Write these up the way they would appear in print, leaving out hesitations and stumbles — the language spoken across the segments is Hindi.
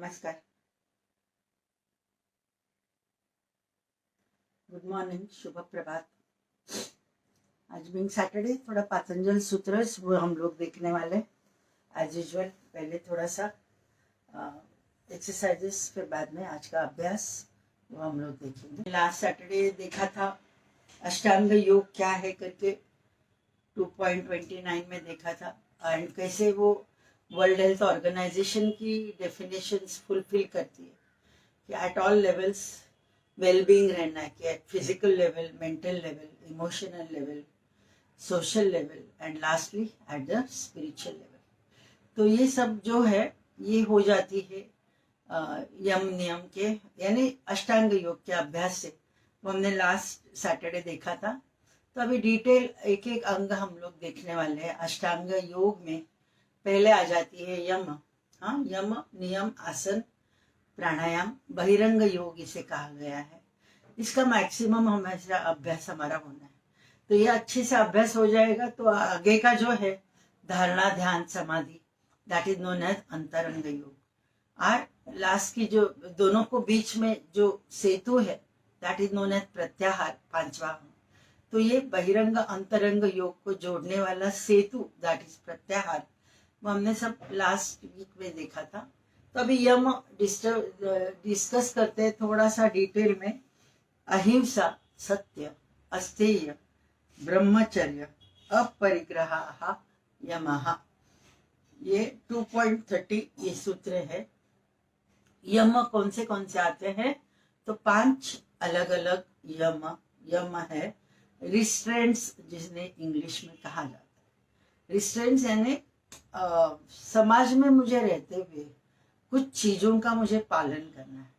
नमस्कार, गुड मॉर्निंग, शुभ प्रभात। आज बीइंग सैटरडे थोड़ा पातंजल सूत्र वो हम लोग देखने वाले एज यूजुअल। पहले थोड़ा सा एक्सरसाइजेस, फिर बाद में आज का अभ्यास वो हम लोग देखेंगे। लास्ट सैटरडे देखा था अष्टांग योग क्या है करके 2.29 में देखा था, एंड कैसे वो वर्ल्ड हेल्थ ऑर्गेनाइजेशन की डेफिनेशंस फुलफिल करती है कि एट ऑल लेवल्स वेलबींग रहना है, कि eight physical level, mental level, emotional level, social level and lastly at the spiritual level. तो ये सब जो है ये हो जाती है यम नियम के यानी अष्टांग योग के अभ्यास से। वो हमने लास्ट सैटरडे देखा था। तो अभी डिटेल एक एक अंग हम लोग देखने वाले हैं। अष्टांग योग में पहले आ जाती है यम। हाँ, यम नियम आसन प्राणायाम बहिरंग योग इसे कहा गया है। इसका मैक्सिमम हमेशा अभ्यास हमारा होना है। तो ये अच्छे से अभ्यास हो जाएगा तो आगे का जो है धारणा ध्यान समाधि, दैट इज नोन एज अंतरंग योग। और लास्ट की जो दोनों को बीच में जो सेतु है दैट इज नोन एज प्रत्याहार, पांचवा। तो ये बहिरंग अंतरंग योग को जोड़ने वाला सेतु दैट इज प्रत्याहार, वो हमने सब लास्ट वीक में देखा था। तो अभी यम डिस्कस करते हैं थोड़ा सा डिटेल में। अहिंसा, सत्य, अस्तेय, ब्रह्मचर्य, अपरिग्रह, यमः। ये 2.30 ये सूत्र है। यम कौन से आते हैं? तो 5 अलग अलग यम है। रिस्ट्रेंट्स जिसने इंग्लिश में कहा जाता है। रिस्ट्रेंट्स यानी समाज में मुझे रहते हुए कुछ चीजों का मुझे पालन करना है।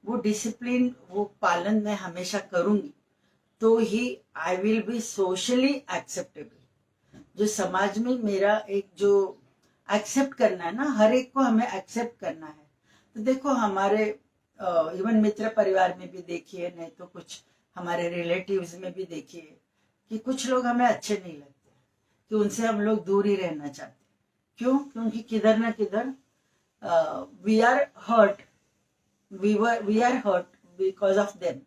वो डिसिप्लिन, वो पालन मैं हमेशा करूंगी तो ही I will be socially acceptable. जो समाज में मेरा एक जो एक्सेप्ट करना है ना, हर एक को हमें एक्सेप्ट करना है। तो देखो हमारे इवन मित्र परिवार में भी देखिए, नहीं तो कुछ हमारे रिलेटिव्स में भी देखिए कि कुछ लोग हमें अच्छे नहीं लगते, कि उनसे हम लोग दूर ही रहना चाहते। क्यों? क्योंकि किधर ना किधर we are hurt because of them,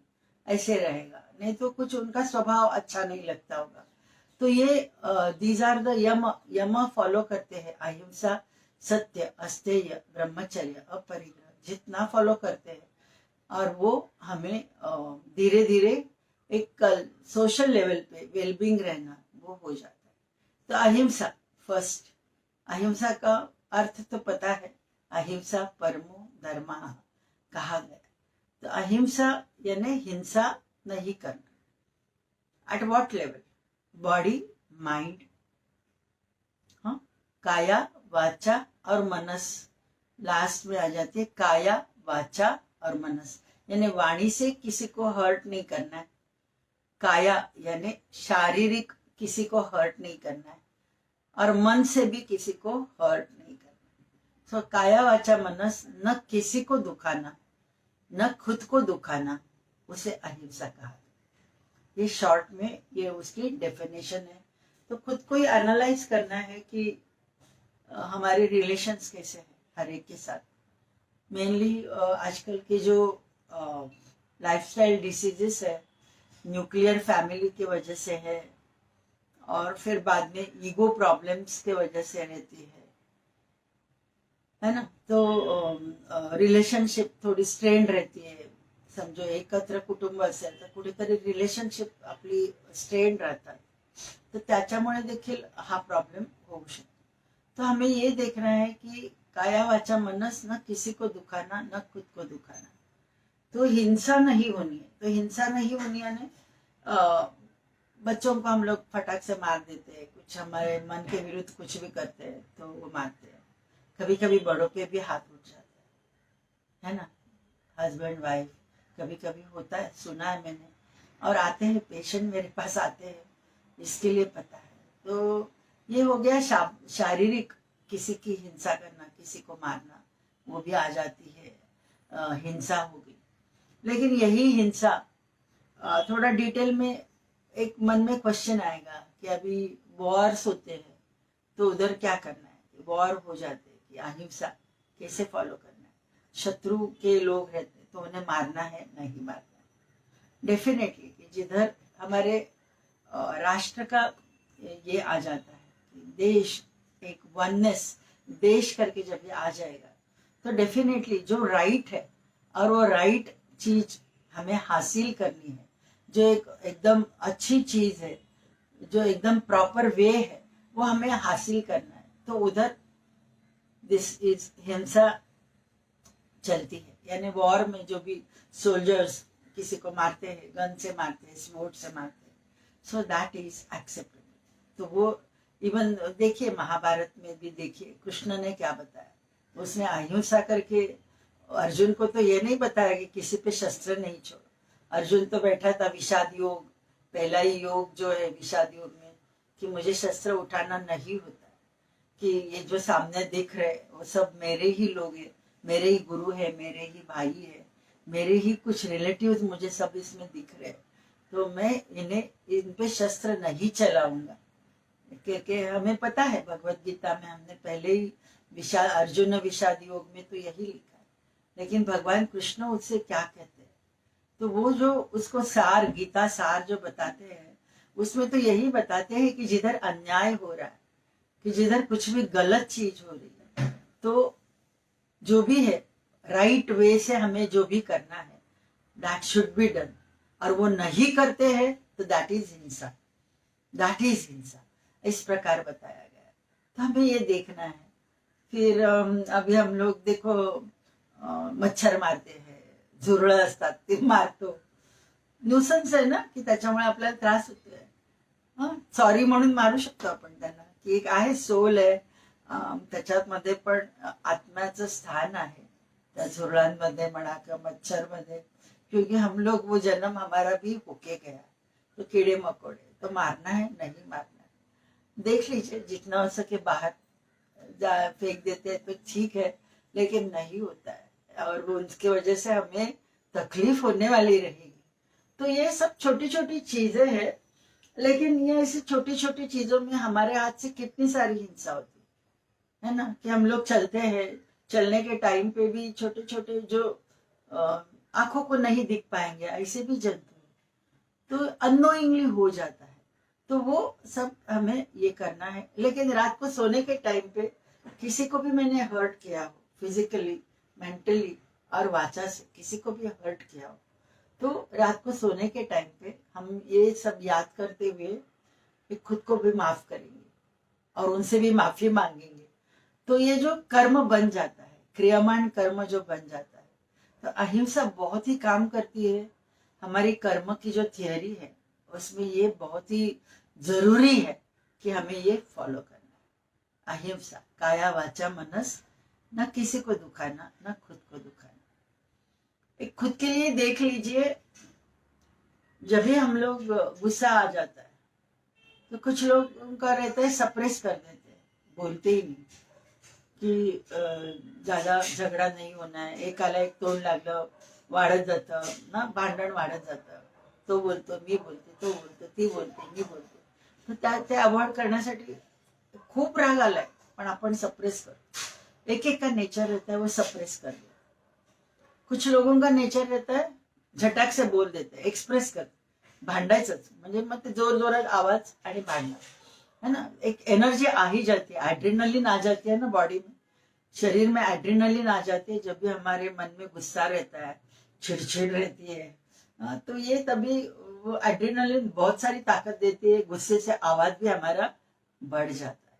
ऐसे रहेगा। नहीं तो कुछ उनका स्वभाव अच्छा नहीं लगता होगा। तो ये these are the yama follow करते हैं। अहिंसा, सत्य, अस्तेय, ब्रह्मचर्य, अपरिग्रह, जितना फॉलो करते हैं और वो हमें धीरे धीरे एक सोशल लेवल पे वेलबींग रहना वो हो जाता है। तो अहिंसा फर्स्ट। अहिंसा का अर्थ तो पता है, अहिंसा परमो धर्मः कहा गया। तो अहिंसा यानी हिंसा नहीं करना। At what level? Body, mind, हाँ, काया, वाचा और मनस। लास्ट में आ जाती है काया, वाचा और मनस, यानी वाणी से किसी को हर्ट नहीं करना है। काया यानी शारीरिक किसी को हर्ट नहीं करना है, और मन से भी किसी को हर्ट नहीं करना। सो काया वाचा मनस, न किसी को दुखाना, न खुद को दुखाना, उसे अहिंसा कहा। ये शॉर्ट में ये उसकी डेफिनेशन है। तो खुद को ही एनालाइज करना है कि हमारे रिलेशंस कैसे हैं हर एक के साथ। मेनली आजकल के जो लाइफस्टाइल डिसीजेस है, न्यूक्लियर फैमिली की वजह से है, और फिर बाद में ईगो प्रॉब्लम्स के वजह से रहती है ना। तो रिलेशनशिप थोडी स्ट्रेन रहती है। समजो एकत्र कुटुंब असेल तर कुठेतरी रिलेशनशिप आपली स्ट्रेन राहतात, तर त्याच्यामुळे देखील हा प्रॉब्लेम होऊ शकतो। तो हमें ये देखना है कि काया वाचा मनस, न किसी को दुखाना, न खुद को दुखाना। तो हिंसा नहीं होनी है। तो हिंसा नहीं होनी यानी बच्चों को हम लोग फटाक से मार देते हैं, कुछ हमारे मन के विरुद्ध कुछ भी करते हैं तो वो मारते हैं। कभी कभी बड़ों पे भी हाथ उठ जाता है ना, हस्बैंड वाइफ, कभी कभी होता है, सुना है मैंने। और आते हैं पेशेंट मेरे पास आते हैं, इसके लिए पता है। तो ये हो गया शारीरिक, किसी की हिंसा करना, किसी को मारना, वो भी आ जाती है, हिंसा हो गई। लेकिन यही हिंसा थोड़ा डिटेल में एक मन में क्वेश्चन आएगा कि अभी वॉर्स होते हैं तो उधर क्या करना है? वॉर हो जाते हैं कि अहिंसा कैसे फॉलो करना है? शत्रु के लोग रहते तो उन्हें मारना है नहीं मारना है। डेफिनेटली कि जिधर हमारे राष्ट्र का ये आ जाता है कि देश एक वननेस देश करके जब ये आ जाएगा तो डेफिनेटली जो राइट है और वो राइट चीज हमें हासिल करनी है, जो एक एकदम अच्छी चीज है, जो एकदम प्रॉपर वे है, वो हमें हासिल करना है। तो उधर दिस इज हिंसा चलती है। यानी वॉर में जो भी सोल्जर्स किसी को मारते हैं, गन से मारते हैं, स्वॉर्ड से मारते हैं, सो दैट इज एक्सेप्टेबल। तो वो इवन देखिए महाभारत में भी देखिए कृष्ण ने क्या बताया, उसने अहिंसा करके अर्जुन को तो ये नहीं बताया कि किसी पे शस्त्र नहीं छोड़। अर्जुन तो बैठा था विषाद योग, पहला ही योग जो है विषाद योग में कि मुझे शस्त्र उठाना नहीं होता, कि ये जो सामने दिख रहे वो सब मेरे ही लोग हैं, मेरे ही गुरु है, मेरे ही भाई है, मेरे ही कुछ रिलेटिव्स मुझे सब इसमें दिख रहे, तो मैं इन्हें इन पे शस्त्र नहीं चलाऊंगा। क्योंकि हमें पता है भगवत गीता में हमने पहले ही विषाद अर्जुन विषाद योग में तो यही लिखा है, लेकिन भगवान कृष्ण उससे क्या कहते हैं, तो वो जो उसको सार गीता सार जो बताते हैं उसमें तो यही बताते हैं कि जिधर अन्याय हो रहा है, कि जिधर कुछ भी गलत चीज हो रही है, तो जो भी है राइट वे से हमें जो भी करना है दैट शुड बी डन, और वो नहीं करते हैं तो दैट इज हिंसा, दैट इज हिंसा। इस प्रकार बताया गया। तो हमें ये देखना है। फिर अभी हम लोग देखो मच्छर मारते हैं, झुरळ असतात ते मारतो, न्यूसन्स आहे ना, की त्याच्यामुळे आपल्याला त्रास होतोय। सॉरी म्हणून मारू शकतो आपण त्यांना, की एक आहे सोल आहे, त्याच्यामध्ये पण आत्म्याचं स्थान आहे त्या झुरळांमध्ये म्हणा किंवा मच्छर मध्ये, क्योंकि हम लोग वो जन्म हमारा भी होके गया, तो कीड़े मकोड़े तो मारना है नहीं मारना है। देख लीजिए जितना हो सके बाहर फेंक देते हैं तो ठीक है, लेकिन नहीं होता है और वो उसकी वजह से हमें तकलीफ होने वाली रहेगी। तो ये सब छोटी छोटी चीजें हैं, लेकिन ये ऐसी छोटी छोटी चीजों में हमारे हाथ से कितनी सारी हिंसा होती है ना, कि हम लोग चलते हैं, चलने के टाइम पे भी छोटे छोटे जो आंखों को नहीं दिख पाएंगे ऐसे भी जंतु तो अननोइंगली हो जाता है। तो वो सब हमें ये करना है। लेकिन रात को सोने के टाइम पे किसी को भी मैंने हर्ट किया हो, फिजिकली मेंटली और वाचा से किसी को भी हर्ट किया हो, तो रात को सोने के टाइम पे हम ये सब याद करते हुए खुद को भी माफ करेंगे और उनसे भी माफी मांगेंगे। तो ये जो कर्म बन जाता है, क्रियामान कर्म जो बन जाता है, तो अहिंसा बहुत ही काम करती है। हमारी कर्म की जो थियरी है उसमें ये बहुत ही जरूरी है कि हमें ये फॉलो करना है। अहिंसा काया वाचा मनस, न किसी को दुखाना न खुद को दुखाना। एक खुद के लिए देख लीजिए, जब भी हम लोग गुस्सा आ जाता है तो कुछ लोग उनका रहता है सप्रेस कर देते हैं, बोलते ही नहीं, की ज्यादा झगडा नाही होना है, एकाला एक तोंड लागलं वाढत जातं ना, भांडण वाढत जातं, तो बोलतो मी बोलते, तो बोलतो ती बोलते मी बोलते, तर ते अवॉइड करण्यासाठी खूप राग आलाय पण आपण सप्रेस करतो। एक एक का नेचर रहता है वो सप्रेस कर दो। कुछ लोगों का नेचर रहता है झटाक से बोल देते, एक्सप्रेस करते, भांडायचंच म्हणजे मग ते जोर जोरात आवाज आणि भांडणं है ना। एक एनर्जी आ ही जाती है, एड्रेनलिन आ जाती है ना बॉडी में, शरीर में एड्रेनलिन आ जाती है जब भी हमारे मन में गुस्सा रहता है, चिड़चिड़ रहती है, तो ये तभी वो एड्रेनलिन बहुत सारी ताकत देती है, गुस्से से आवाज भी हमारा बढ़ जाता है।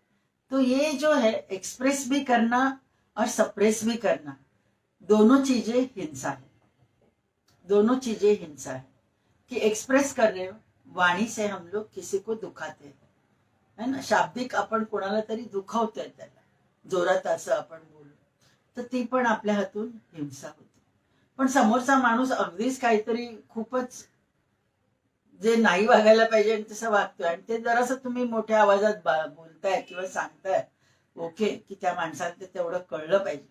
तो ये जो है एक्सप्रेस भी करना और सप्रेस भी करना, दोनों चीजें हिंसा है, दोनों चीजें हिंसा है। कि एक्सप्रेस कर रहे हो, वाणी से हम लोग किसी को दुखाते हैं है ना, शाब्दिक आपण कोणाला तरी दुखावतोय त्याला, जोरात असं आपण बोलू तर ती पण आपल्या हातून हिंसा होते। पण समोरचा माणूस अगदीच काहीतरी खूपच जे नाही वागायला पाहिजे तसं वागतोय आणि ते जरासं तुम्ही मोठ्या आवाजात बोलताय किंवा सांगताय, ओके, की त्या माणसाला ते तेवढं कळलं पाहिजे,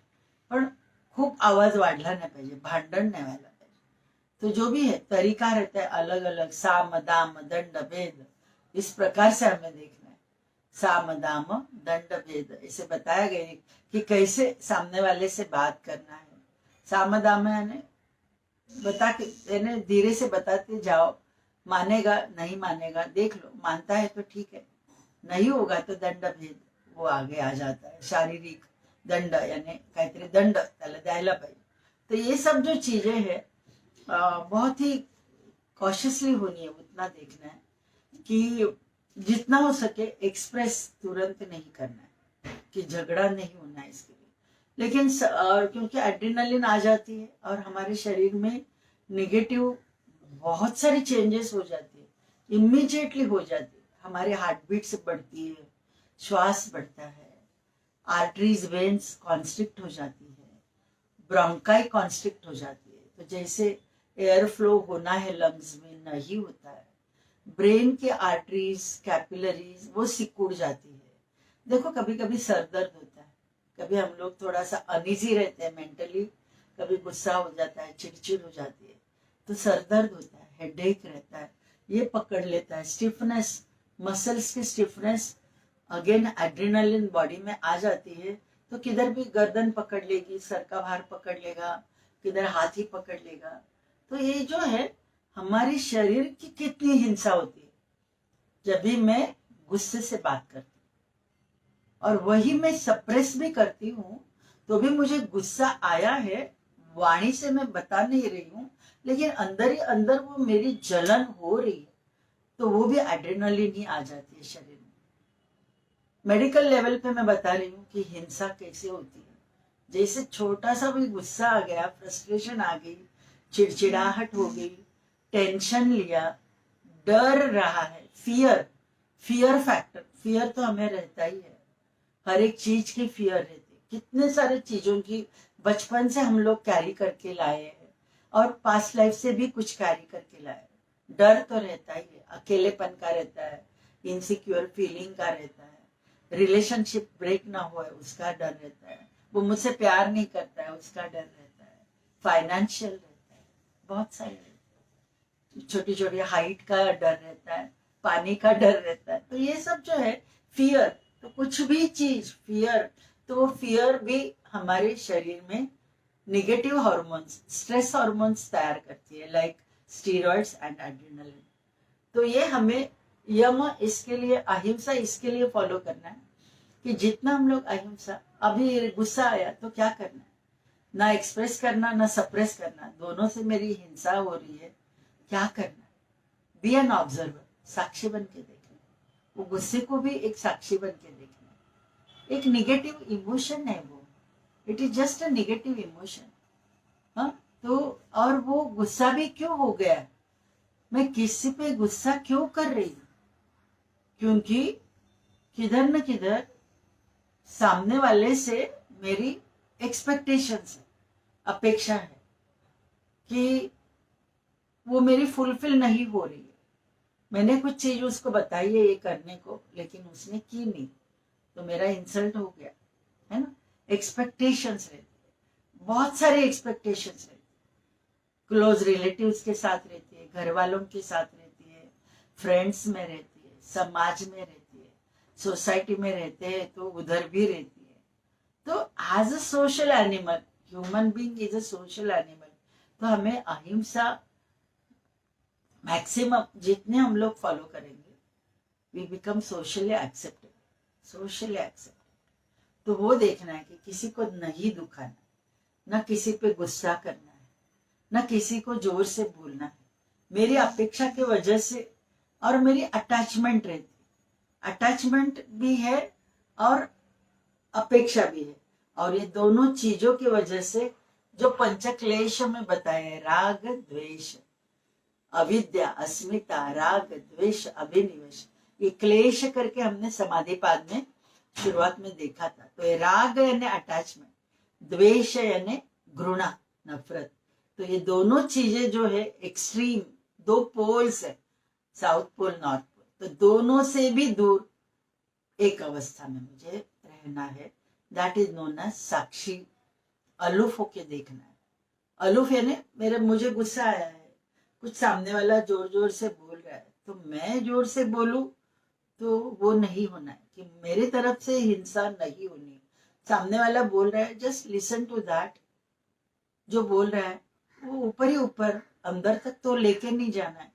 पण खूप आवाज वाढला नाही पाहिजे, भांडण नाही व्हायला पाहिजे। तो जो भी है तरीका रहता है अलग अलग, साम दाम दंड भेद, इस प्रकार से हमें देखना है। साम दाम दंड भेद ऐसे बताया गया कि कैसे सामने वाले से बात करना है, सामदाम यानी बता के यानी धीरे से बताते जाओ, मानेगा नहीं मानेगा देख लो, मानता है तो ठीक है, नहीं होगा तो दंड भेद वो आगे आ जाता है, शारीरिक दंड यानी काहीतरी दंड त्याला द्यायला पाहिजे. तो ये सब जो चीजें है बहुत ही कॉशियसली होनी है, उतना देखना है कि जितना हो सके एक्सप्रेस तुरंत नहीं करना है, कि झगड़ा नहीं होना है इसके लिए. लेकिन क्योंकि एड्रेनलिन आ जाती है और हमारे शरीर में निगेटिव बहुत सारी चेंजेस हो जाती है, इमीडिएटली हो जाती है. हमारे हार्ट बीट्स बढ़ती है, श्वास बढ़ता है, आर्टरीज वेन्स कॉन्स्ट्रिक्ट हो जाती है, ब्रोंकाई कॉन्स्ट्रिक्ट हो जाती है. तो जैसे एयर फ्लो होना है लंग्स में नहीं होता है, ब्रेन के आर्टरीज कैपिलरीज वो सिकुड़ जाती है. देखो कभी कभी सर दर्द होता है, कभी हम लोग थोड़ा सा अनइजी रहते हैं मेंटली, कभी गुस्सा हो जाता है, चिड़चिड़ हो जाती है, तो सर दर्द होता है, हेडेक रहता है, ये पकड़ लेता है, स्टिफनेस, मसल्स की स्टिफनेस, अगेन एड्रेनलिन बॉडी में आ जाती है तो किधर भी गर्दन पकड़ लेगी, सर का भार पकड़ लेगा, किधर हाथ ही पकड़ लेगा. तो ये जो है हमारे शरीर की कितनी हिंसा होती है जब भी मैं गुस्से से बात करती हूँ, और वही मैं सप्रेस भी करती हूँ तो भी मुझे गुस्सा आया है, वाणी से मैं बता नहीं रही हूँ, लेकिन अंदर ही अंदर वो मेरी जलन हो रही है, तो वो भी एड्रेनलिन ही आ जाती है शरीर में. मेडिकल लेवल पे मैं बता रही हूँ कि हिंसा कैसे होती है. जैसे छोटा सा भी गुस्सा आ गया, फ्रस्ट्रेशन आ गई, चिड़चिड़ाहट हो गई, टेंशन लिया, डर रहा है, फियर, फियर फैक्टर, फियर तो हमें रहता ही है, हर एक चीज की फियर रहती है, कितने सारे चीजों की बचपन से हम लोग कैरी करके लाए हैं और पास्ट लाइफ से भी कुछ कैरी करके लाए. डर तो रहता ही है, अकेलेपन का रहता है, इनसिक्योर फीलिंग का रहता है, रिलेशनशिप ब्रेक ना हो उसका डर रहता है, वो मुझसे प्यार नहीं करता है उसका डर रहता है, फाइनेंशियल रहता है, बहुत सारे रहते हैं, छोटी छोटी हाइट का डर रहता है, पानी का डर रहता है. तो ये सब जो है फियर, तो कुछ भी चीज फियर, तो वो फियर भी हमारे शरीर में निगेटिव हार्मोन्स, स्ट्रेस हार्मोन्स तैयार करती है, लाइक स्टीरॉइड्स एंड एड्रेनलिन. तो ये हमें यम इसके लिए, अहिंसा इसके लिए फॉलो करना है कि जितना हम लोग अहिंसा, अभी गुस्सा आया तो क्या करना है, ना एक्सप्रेस करना ना सप्रेस करना, दोनों से मेरी हिंसा हो रही है, क्या करना है, बी एन ऑब्जर्वर, साक्षी बन के देखना, वो गुस्से को भी एक साक्षी बन के देखना. एक निगेटिव इमोशन है वो, it is just a negative emotion. हाँ, तो और वो गुस्सा भी क्यों हो गया, मैं किसी पे गुस्सा क्यों कर रही हूं, क्योंकि किधर न किधर सामने वाले से मेरी एक्सपेक्टेशंस है, अपेक्षा है कि वो मेरी फुलफिल नहीं हो रही है. मैंने कुछ चीज उसको बताई है ये करने को, लेकिन उसने की नहीं, तो मेरा इंसल्ट हो गया, है ना. एक्सपेक्टेशंस रहती है, बहुत सारे एक्सपेक्टेशंस रहती है, क्लोज रिलेटिव्स के साथ रहती है, घर वालों के साथ रहती है, फ्रेंड्स में रहती है, समाज में रहती है, सोसाइटी में रहते हैं तो उधर भी रहती है. तो as a social animal, human being is a social animal, तो हमें अहिंसा मैक्सिमम जितने हम लोग फॉलो करेंगे, we become socially accepted, socially accepted. तो वो देखना है कि किसी को नहीं दुखाना, ना किसी पे गुस्सा करना है, ना किसी को जोर से बोलना है, मेरी अपेक्षा की वजह से, और मेरी अटैचमेंट रहती, अटैचमेंट भी है और अपेक्षा भी है, और ये दोनों चीजों की वजह से जो पंचक्लेश में बताए, राग द्वेष, अविद्या, अस्मिता, राग द्वेष, अभिनिवेश, ये क्लेश करके हमने समाधि पाद में शुरुआत में देखा था. तो ये राग यानी अटैचमेंट, द्वेष यानी घृणा, नफरत. तो ये दोनों चीजें जो है एक्सट्रीम, दो पोल्स है, साउथ पोल नॉर्थ पोल, तो दोनों से भी दूर एक अवस्था में मुझे रहना है. That is known as sakshi, aloof होके देखना है. अलूफ यानी मुझे गुस्सा आया है, कुछ सामने वाला जोर जोर से बोल रहा है, तो मैं जोर से बोलूं तो वो नहीं होना है, कि मेरी तरफ से हिंसा नहीं होनी. सामने वाला बोल रहा है, जस्ट लिसन टू दैट, जो बोल रहा है वो ऊपर ही ऊपर, अंदर तक तो लेके नहीं जाना है,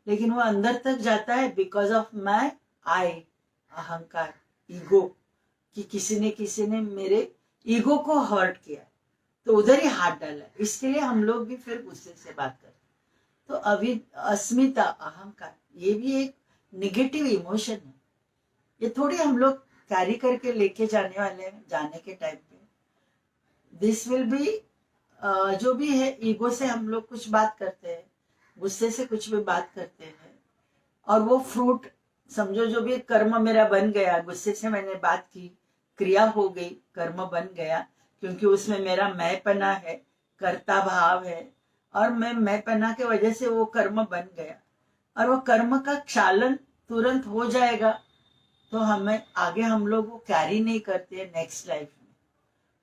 लेकिन वो अंदर तक जाता है बिकॉज ऑफ माई आई, अहंकार, ईगो, कि किसी ने मेरे ईगो को हर्ट किया, तो उधर ही हाथ डाला। इसके लिए हम लोग भी फिर गुस्से से बात करते। तो अभी अस्मिता, अहंकार, ये भी एक निगेटिव इमोशन है। ये थोड़ी हम लोग कैरी करके लेके जाने वाले हैं जाने के टाइम पे। दिस विल बी, जो भी है, ईगो से हम लोग कुछ बात करते हैं, गुस्से से कुछ भी बात करते हैं, और वो फ्रूट समझो, जो भी कर्म मेरा बन गया, गुस्से से मैंने बात की, क्रिया हो गई, कर्म बन गया, क्योंकि उसमें मेरा मैंपना है, कर्ता भाव है, और मैंपना के वजह से वो कर्म बन गया, और वो कर्म का क्षालन तुरंत हो जाएगा, तो हमें आगे हम लोग वो कैरी नहीं करते नेक्स्ट लाइफ में।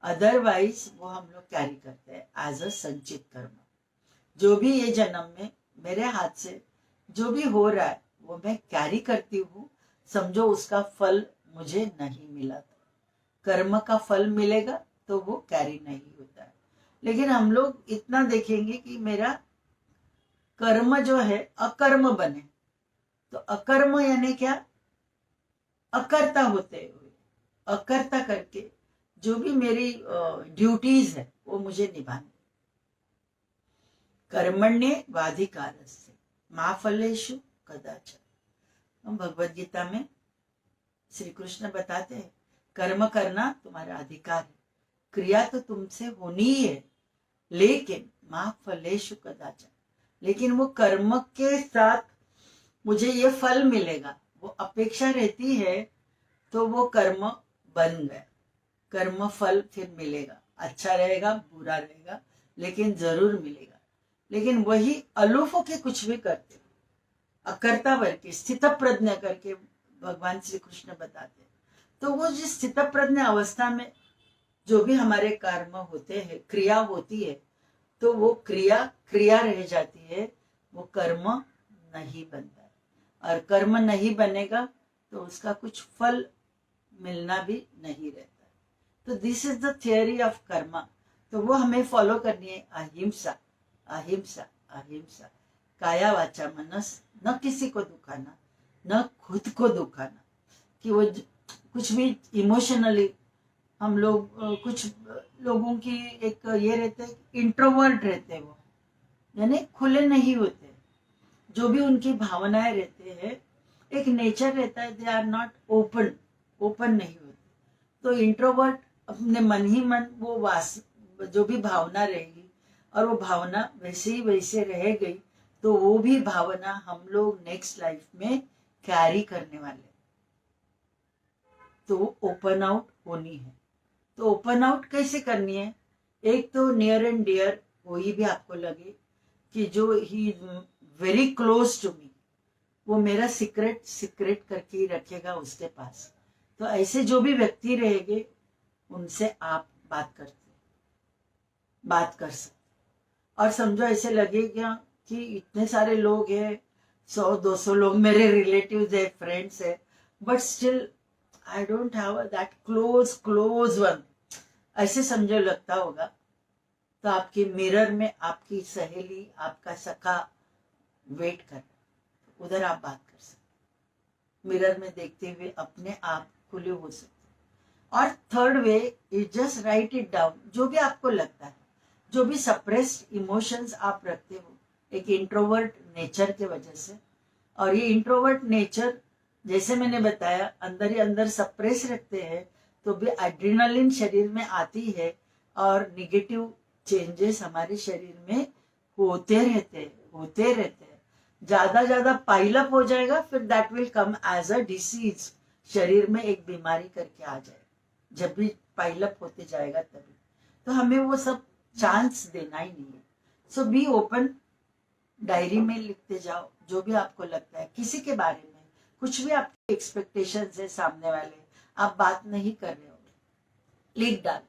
अदरवाइज वो हम लोग कैरी करते हैं एज अ संचित कर्म। जो भी ये जन्म में मेरे हाथ से जो भी हो रहा है वो मैं कैरी करती हूँ, समझो उसका फल मुझे नहीं मिला। तो कर्म का फल मिलेगा तो वो कैरी नहीं होता है। लेकिन हम लोग इतना देखेंगे कि मेरा कर्म जो है अकर्म बने, तो अकर्म यानी क्या, अकर्ता होते हुए, अकर्ता करके जो भी मेरी ड्यूटीज है वो मुझे निभानी। कर्मण्ये वाधिकारस्य मा फलेषु कदाचन। भगवत गीता में श्री कृष्ण बताते हैं कर्म करना तुम्हारा अधिकार है, क्रिया तो तुमसे होनी ही है, लेकिन मा फलेषु कदाचन, लेकिन वो कर्म के साथ मुझे ये फल मिलेगा, वो अपेक्षा रहती है, तो वो कर्म बन गया, कर्म फल फिर मिलेगा, अच्छा रहेगा बुरा रहेगा, लेकिन जरूर मिलेगा। लेकिन वही अलूफ के कुछ भी करते, अकर्ता बन के स्थित प्रज्ञ करके भगवान श्री कृष्ण बताते, तो वो जिस स्थित प्रज्ञ अवस्था में जो भी हमारे कर्म होते हैं, क्रिया होती है, तो वो क्रिया क्रिया रह जाती है, वो कर्म नहीं बनता है, और कर्म नहीं बनेगा तो उसका कुछ फल मिलना भी नहीं रहता है। तो this is the theory of Karma. तो वो हमें फॉलो करनी है, अहिंसा, अहिंसा, अहिंसा, काया वाचा मनस, न किसी को दुखाना, न खुद को दुखाना, कि वो कुछ भी इमोशनली हम लोग, कुछ लोगों की एक ये रहते हैं, इंट्रोवर्ट रहते हैं, वो यानी खुले नहीं होते, जो भी उनकी भावनाएं रहते हैं, एक नेचर रहता है, they are not open, open नहीं होते। तो इंट्रोवर्ट अपने मन ही मन वो जो भी भावना रहेगी, और वो भावना वैसे ही वैसे रह गई, तो वो भी भावना हम लोग नेक्स्ट लाइफ में कैरी करने वाले। तो ओपन आउट होनी है। तो ओपन आउट कैसे करनी है? एक तो नियर एंड डियर कोई भी आपको लगे कि जो ही वेरी क्लोज टू मी, वो मेरा सीक्रेट सीक्रेट करके ही रखेगा उसके पास, तो ऐसे जो भी व्यक्ति रहेंगे उनसे आप बात कर सकते। और समझो ऐसे लगेगा कि इतने सारे लोग हैं, 100-200 लोग मेरे रिलेटिव्स है, फ्रेंड्स है, but still I don't have that close one, ऐसे समझो लगता होगा, तो आपके मिरर में आपकी सहेली, आपका सखा वेट कर, उधर आप बात कर सकते, मिरर में देखते हुए अपने आप खुले हो सकते। और third way is just right it down, जो भी आपको लगता है, जो भी सप्रेस्ड इमोशंस आप रखते हो एक इंट्रोवर्ट नेचर के वजह से, और ये इंट्रोवर्ट नेचर जैसे मैंने बताया अंदर ही अंदर सप्रेस रखते हैं, तो भी एड्रेनालिन शरीर में आती है, और निगेटिव चेंजेस हमारे शरीर में होते रहते हैं, ज्यादा पाइलअप हो जाएगा, फिर that will come as a disease, शरीर में एक बीमारी करके आ जाए, जब भी पाइलअप होते जाएगा तभी। तो हमें वो सब चांस देना ही नहीं है। सो बी ओपन, डायरी में लिखते जाओ जो भी आपको लगता है, किसी के बारे में कुछ भी आपकी एक्सपेक्टेशंस है, सामने वाले आप बात नहीं कर रहे हो, लिख डाल,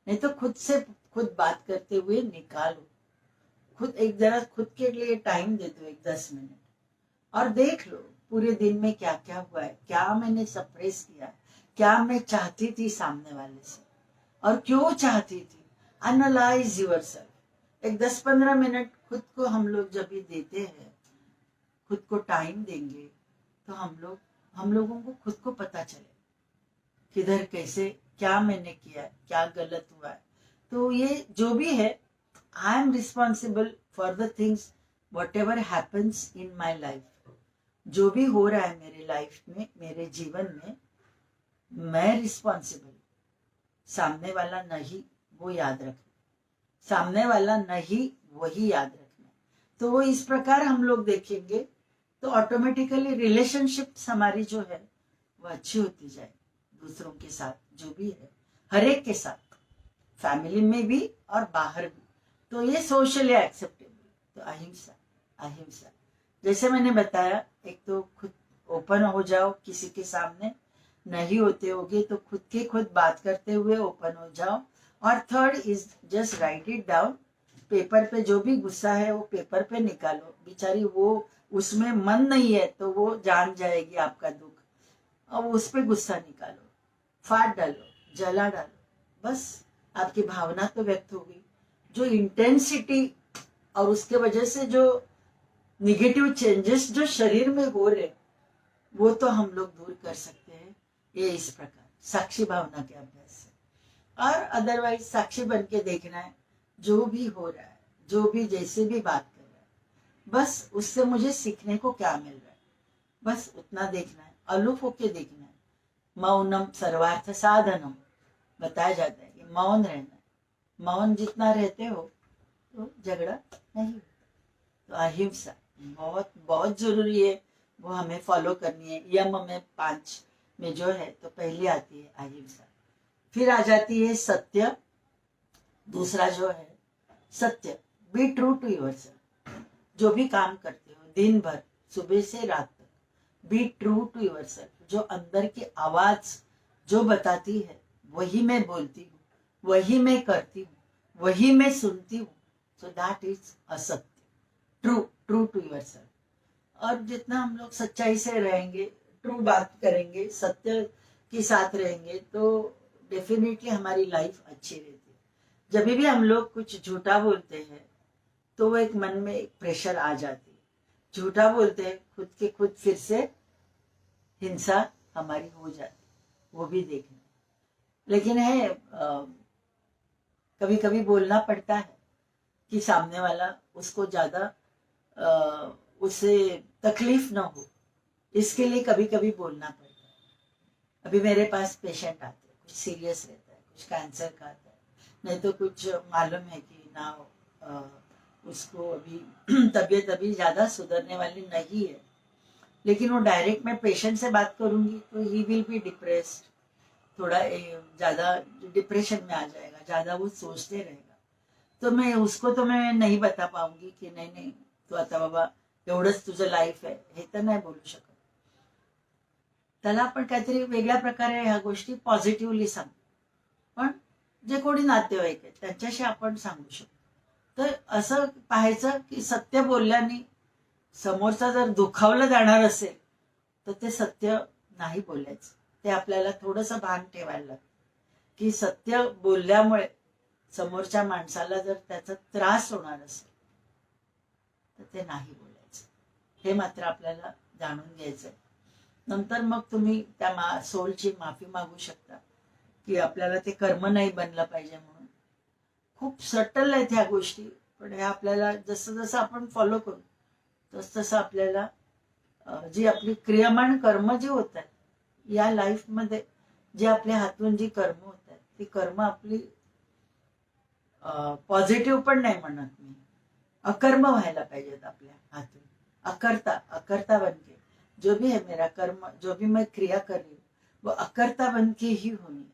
नहीं तो खुद से खुद बात करते हुए निकालो, खुद एक जरा खुद के लिए टाइम दे दो, 10 मिनट, और देख लो पूरे दिन में क्या क्या हुआ है, क्या मैंने सप्रेस किया, क्या मैं चाहती थी सामने वाले से, और क्यों चाहती थी, एनालाइज योरसेल्फ। एक 10-15 मिनट खुद को हम लोग जब भी देते हैं, खुद को टाइम देंगे, तो हम लोगों को खुद को पता चले किधर कैसे क्या मैंने किया है, क्या गलत हुआ है। तो ये जो भी है, I am responsible for the things what ever happens in my life. जो भी हो रहा है मेरे लाइफ में, मेरे जीवन में, मैं रिस्पॉन्सिबल। सामने वाला नहीं, वो याद रखना। सामने वाला नहीं, वही याद रखना। तो वो इस प्रकार हम लोग देखेंगे तो ऑटोमेटिकली रिलेशनशिप्स हमारी जो है वो अच्छी होती जाए दूसरों के साथ, जो भी है, हर एक के साथ, फैमिली में भी और बाहर भी। तो ये सोशली एक्सेप्टेबल। तो अहिंसा, अहिंसा जैसे मैंने बताया, एक तो खुद ओपन हो जाओ किसी के सामने, नहीं होते होगे तो खुद के खुद बात करते हुए ओपन हो जाओ। और third is just right it down. Paper पे जो भी गुस्सा है वो पेपर पे निकालो। बेचारी वो उसमें मन नहीं है तो वो जान जाएगी आपका दुख, और उस पे गुस्सा निकालो, फाड़ डालो, जला डालो, बस आपकी भावना तो व्यक्त हो गई। जो इंटेंसिटी और उसके वजह से जो निगेटिव चेंजेस जो शरीर में हो रहे, वो तो हम लोग दूर कर सकते हैं ये इस प्रकार साक्षी भावना के अभ्यास से। और अदरवाइज साक्षी बन के देखना है, जो भी हो रहा है, जो भी जैसे भी बात कर रहा है, बस उससे मुझे सीखने को क्या मिल रहा है, बस उतना देखना है, अलूफ होके देखना है। मौनम सर्वार्थ साधनम बताया जाता है कि मौन रहना है। मौन जितना रहते हो तो झगड़ा नहीं होता। तो अहिंसा बहुत बहुत जरूरी है, वो हमें फॉलो करनी है। यम में 5 में जो है तो पहली आती है अहिंसा, फिर आ जाती है सत्य। दूसरा जो है सत्य, बी ट्रू टू योरसेल्फ। जो भी काम करते हो दिन भर, सुबह से रात तक, बी ट्रू टू योरसेल्फ। जो अंदर की आवाज जो बताती है वही मैं बोलती हूँ, वही मैं करती हूँ, वही मैं सुनती हूँ। सो दैट इज असत्य, ट्रू ट्रू टू योरसेल्फ। और जितना हम लोग सच्चाई से रहेंगे, ट्रू बात करेंगे, सत्य के साथ रहेंगे, तो डेफिनेटली हमारी लाइफ अच्छी रहती है। जब भी हम लोग कुछ झूठा बोलते हैं तो वो एक मन में एक प्रेशर आ जाती है। झूठा बोलते हैं, खुद के खुद फिर से हिंसा हमारी हो जाती, वो भी देखना। लेकिन है कभी कभी बोलना पड़ता है कि सामने वाला उसको ज्यादा उससे तकलीफ ना हो, इसके लिए कभी कभी बोलना पड़ता है। अभी मेरे पास पेशेंट आते हैं, कुछ सीरियस रहता है, कुछ कैंसर का आता है, नहीं तो कुछ मालूम है कि ना उसको अभी तबीयत अभी ज्यादा सुधरने वाली नहीं है, लेकिन वो डायरेक्ट मैं पेशेंट से बात करूंगी तो ही विल बी डिप्रेस्ड, थोड़ा ज्यादा डिप्रेशन में आ जाएगा, ज्यादा वो सोचते रहेगा। तो मैं उसको तो मैं नहीं बता पाऊंगी की नाही नाही तू आता बाबा एवढंच तुझं लाईफ आहे, हे तर नाही बोलू शकत। त्याला आपण काहीतरी वेगळ्या प्रकारे ह्या गोष्टी पॉझिटिव्हली सांगू, पण जे कोणी नातेवाईक आहेत त्यांच्याशी आपण सांगू शकतो। तर असं पाहायचं की सत्य बोलल्याने समोरचा जर दुखावलं जाणार असेल तर ते सत्य नाही बोलायचं। ते आपल्याला थोडंसं भान ठेवायला लागतं की सत्य बोलल्यामुळे समोरच्या माणसाला जर त्याचा त्रास होणार असेल तर ते नाही बोलायचं, हे मात्र आपल्याला जाणून घ्यायचंय। नंतर मग तुम्ही त्या सोलची माफी मागू शकता की आपल्याला ते कर्म नाही बनलं पाहिजे म्हणून। खूप सटल आहेत ह्या गोष्टी, पण ह्या आपल्याला जसं जसं आपण फॉलो करू तस तसं आपल्याला जी आपली क्रियामान कर्म जी होत आहेत या लाईफ मध्ये, जे आपल्या हातून जी कर्म होत आहेत ती कर्म आपली पॉझिटिव्ह पण नाही म्हणत मी, अकर्म व्हायला पाहिजेत आपल्या हाथों, अकर्ता अकर्ता बन के जो भी है मेरा कर्म, जो भी मैं क्रिया कर रही हूँ वो अकर्ता बन के ही होनी।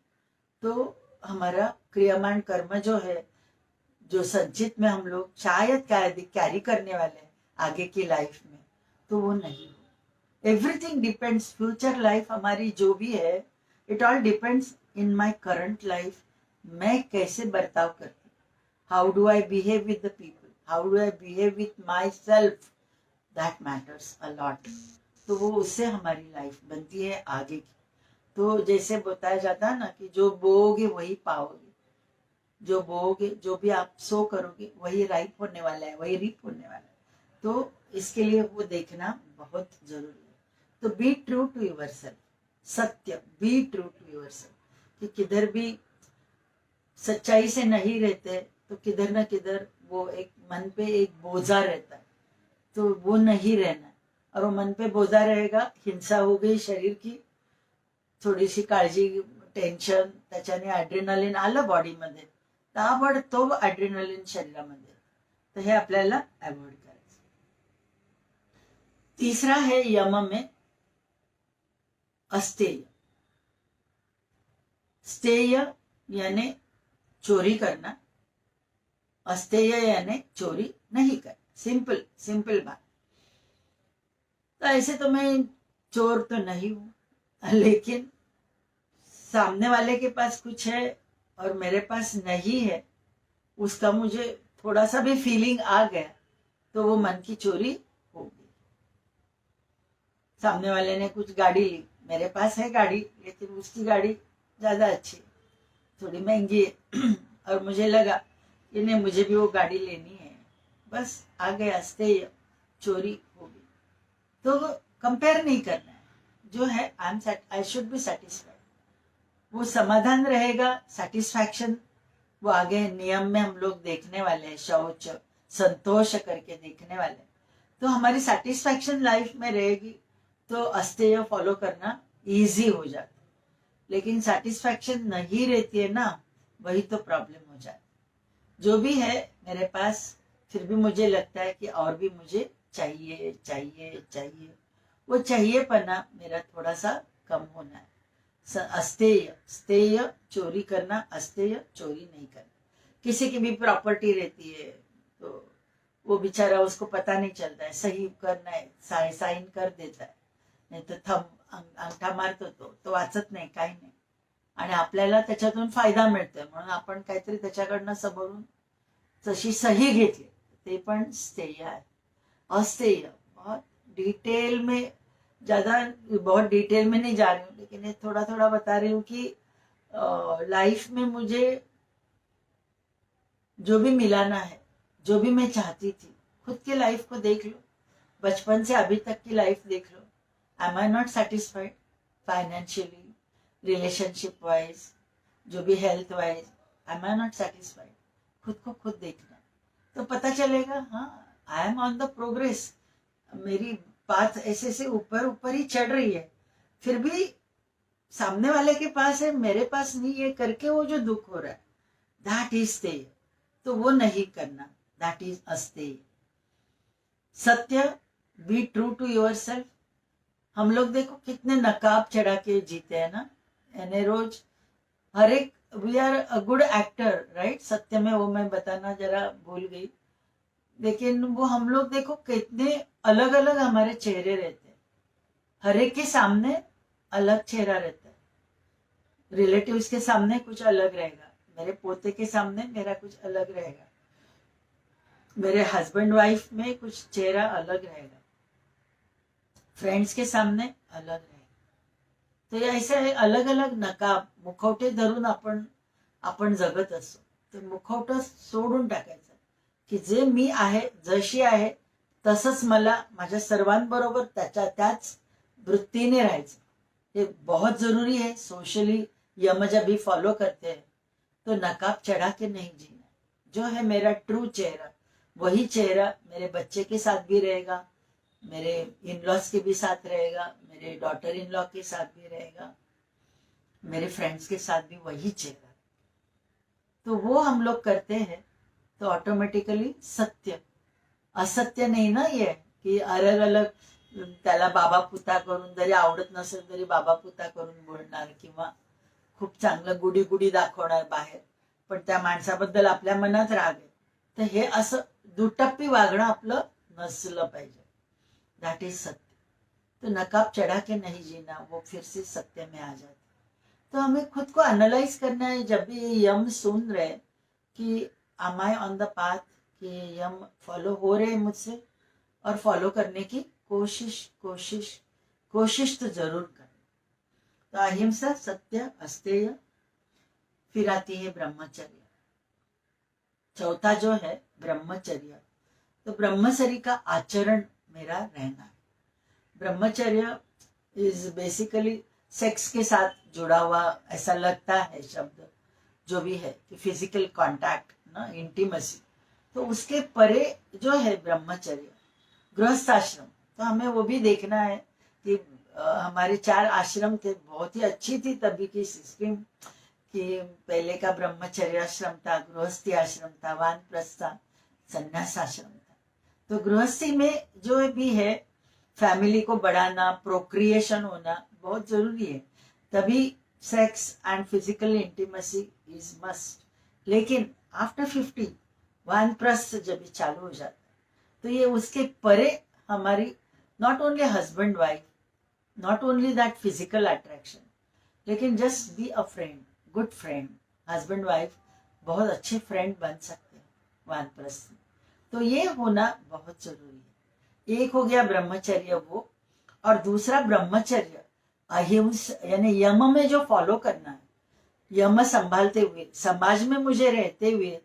तो हमारा क्रियामान कर्म जो है, जो संचित में हम लोग शायद कैरी करने वाले हैं आगे की लाइफ में, तो वो नहीं हो। एवरीथिंग डिपेंड्स, फ्यूचर लाइफ हमारी जो भी है, it all depends in my current life. मैं कैसे बर्ताव करती, how do I behave with the people, how do I behave with my self, that matters a lot. तो वो उससे हमारी लाइफ बनती है आगे की। तो जैसे बताया जाता है ना कि जो बोओगे वही पाओगे, जो बोओगे, जो भी आप सो करोगे, वही राइप होने वाला है, वही रीप होने वाला है। तो इसके लिए वो देखना बहुत जरूरी है। तो be true to yourself, सत्य, be true to yourself, कि किधर भी सच्चाई से नहीं रहते तो किधर ना किधर वो एक मन पे एक बोझा रहता है, तो वो नहीं रहना। और वो मन पे बोझा रहेगा, हिंसा हो गई शरीर की, थोडीशी काळजी, टेन्शन, त्याच्याने ॲड्रेनालिन आलं बॉडीमध्ये, ताबडतोब ॲड्रेनालिन शरीरामध्ये, तर हे आपल्याला अवॉइड करायचं। तीसरा है यम में अस्तेय। स्तेय यानी चोरी करना, अस्तेय यानी चोरी नहीं करना। सिंपल सिंपल बात। तो ऐसे तो मैं चोर तो नहीं हूं, लेकिन सामने वाले के पास कुछ है और मेरे पास नहीं है, उसका मुझे थोड़ा सा भी फीलिंग आ गया तो वो मन की चोरी हो गई। सामने वाले ने कुछ गाड़ी ली, मेरे पास है गाड़ी, लेकिन उसकी गाड़ी ज्यादा अच्छी, थोड़ी महंगी है और मुझे लगा कि नहीं, मुझे भी वो गाड़ी लेनी है, बस आ गया, अस्तेय, चोरी हो गई। तो कंपेयर नहीं करना है, जो है आई शुड बी सेटिस्फाइड, वो समाधान रहेगा, सेटिस्फैक्शन वो आगे नियम में हम लोग देखने वाले हैं, शौच संतोष करके देखने वाले हैं। तो हमारी सेटिस्फैक्शन लाइफ में रहेगी तो अस्तेय फॉलो करना इजी हो जाता। लेकिन सेटिस्फैक्शन नहीं रहती है ना, वही तो प्रॉब्लम हो जाती। जो भी है मेरे पास, फिर भी मुझे लगता है कि और भी मुझे चाहिए चाहिए चाहिए, वो चाहिए पना मेरा थोड़ा सा कम होना है। अस्तेय, स्तेय चोरी करना, अस्तेय चोरी नहीं करना। किसी की भी प्रॉपर्टी रहती है तो वो बेचारा, उसको पता नहीं चलता है, सही करना है, साइन कर देता है, नाही तर थंब अंगठा मारतो तो वाचत नाही, काही नाही, आणि आपल्याला त्याच्यातून फायदा मिळतोय म्हणून आपण काहीतरी त्याच्याकडनं सबरून तशी सही घेतली, ते पण स्तेय आहे। अस्तेय बहुत डिटेल में, ज्यादा बहुत डिटेल में नहीं जा रही हूँ, लेकिन ये थोड़ा थोड़ा बता रही हूँ कि लाइफ में मुझे जो भी मिलाना है, जो भी मैं चाहती थी, खुद की लाइफ को देख लो, बचपन से अभी तक की लाइफ देख लो, am I not satisfied financially, relationship wise, जो भी health wise, am I not satisfied. खुद को खुद देखना तो पता चलेगा, हाँ I am on the progress, मेरी बात ऐसे से ऊपर ऊपर ही चढ़ रही है, फिर भी सामने वाले के पास है, मेरे पास नहीं है करके वो जो दुख हो रहा है, दैट इज स्तेय। तो वो नहीं करना, दैट इज अस्तेय। सत्य, be true to yourself. हम लोग देखो कितने नकाब चढ़ा के जीते हैं ना, यानी रोज हर एक, we are a good actor, right. सत्य में वो मैं बताना जरा भूल गई, लेकिन वो हम लोग देखो कितने अलग अलग हमारे चेहरे रहते हैं, हर एक के सामने अलग चेहरा रहता है। रिलेटिव्स के सामने कुछ अलग रहेगा, मेरे पोते के सामने मेरा कुछ अलग रहेगा, मेरे हस्बैंड वाइफ में कुछ चेहरा अलग रहेगा, फ्रेंड्स के सामने अलग रहेगा। तो ऐसे अलग अलग नकाब, मुखवटे धरून आपण जगत असतो। तर मुखवटा सोडून टाकायचं, की जे मी आहे, जशी आहे तसंच मला माझ्या सर्वांबरोबर त्याच वृत्तीने राहायचं। ये बहुत जरूरी है। सोशली यम जब भी फॉलो करते हैं तो नकाब चढ़ा के नहीं जीना, जो है मेरा ट्रू चेहरा, वही चेहरा मेरे बच्चे के साथ भी रहेगा, मेरे इन लॉज के भी साथ रहेगा, मेरे डॉटर इन लॉ के साथ भी रहेगा, मेरे फ्रेंड्स के साथ भी वही चेहरा। तो वो हम लोग करते हैं तो ऑटोमेटिकली सत्य, असत्य नाही ना ये, की अलग अलग त्याला बाबा पुता करून, जरी आवडत नसेल तरी बाबा पुता करून बोलणार, किंवा खूप चांगलं गुडी गुडी दाखवणार बाहेर, पण त्या माणसाबद्दल आपल्या मनात राग आहे। तर हे असं दुटप्पी वागणं आपलं नसलं पाहिजे, दैट इज सत्य। तो नकाब चढ़ा के नहीं जीना, वो फिर से सत्य में आ जाते। तो हमें खुद को एनालाइज करना है, जब भी ये यम सुन रहे कि am I on the path, कि यम फॉलो हो रहे हैं मुझसे, और फॉलो करने की कोशिश तो जरूर करें। तो अहिंसा, सत्य, अस्तेय, फिर आती है ब्रह्मचर्य। चौथा जो है ब्रह्मचर्य। तो ब्रह्मचर्य का आचरण मेरा रहना है। ब्रह्मचर्य इज बेसिकली सेक्स के साथ जुड़ा हुआ ऐसा लगता है शब्द, जो भी है कि फिजिकल कांटेक्ट ना, इंटीमेसी। तो उसके परे जो है ब्रह्मचर्य, गृहस्थ आश्रम। तो हमें वो भी देखना है कि हमारे 4 आश्रम थे, बहुत ही अच्छी थी तभी की सिस्टम कि पहले का ब्रह्मचर्य आश्रम था, गृहस्थी आश्रम था, वानप्रस्थ था, संन्यास आश्रम था। तो गृहस्थी में जो भी है फैमिली को बढ़ाना, प्रोक्रिएशन होना बहुत जरूरी है, तभी sex and physical intimacy is must. लेकिन आफ्टर 50 वानप्रस्थ जब ये चालू हो जाता है तो ये उसके परे हमारी not only husband wife, not only that physical attraction, लेकिन just be a friend, good friend. Husband wife बहुत अच्छे फ्रेंड बन सकते हैं वानप्रस्थ में। तो ये होना बहुत जरूरी है। एक हो गया ब्रह्मचर्य वो, और दूसरा ब्रह्मचर्य अहिंस यानी यम में जो फॉलो करना है, यम संभालते हुए समाज में मुझे रहते हुए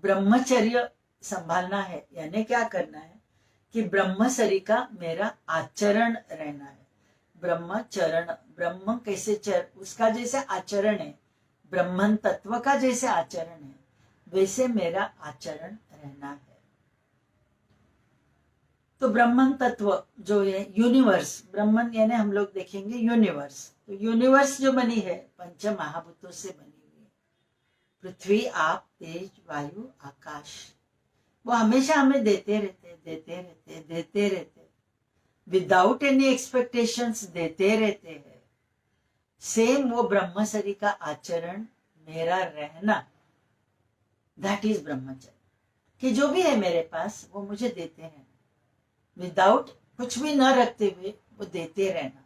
ब्रह्मचर्य संभालना है। यानी क्या करना है कि ब्रह्मचर्य का मेरा आचरण रहना है। ब्रह्मचरण, ब्रह्म कैसे उसका जैसे आचरण है, ब्रह्मन तत्व का जैसे आचरण है, वैसे मेरा आचरण रहना है। तो ब्रह्मन तत्व जो है यूनिवर्स, ब्रह्मन यानी हम लोग देखेंगे यूनिवर्स। तो यूनिवर्स जो बनी है पंच महाभूतों से बनी हुई है, पृथ्वी, आप, तेज, वायु, आकाश। वो हमेशा हमें देते रहते विदाउट एनी एक्सपेक्टेशंस देते रहते हैं। सेम वो ब्रह्मचर्य का आचरण मेरा रहना, दैट इज ब्रह्मचर्य। कि जो भी है मेरे पास वो मुझे देते हैं, विदाउट कुछ भी न रखते हुए वो देते रहना।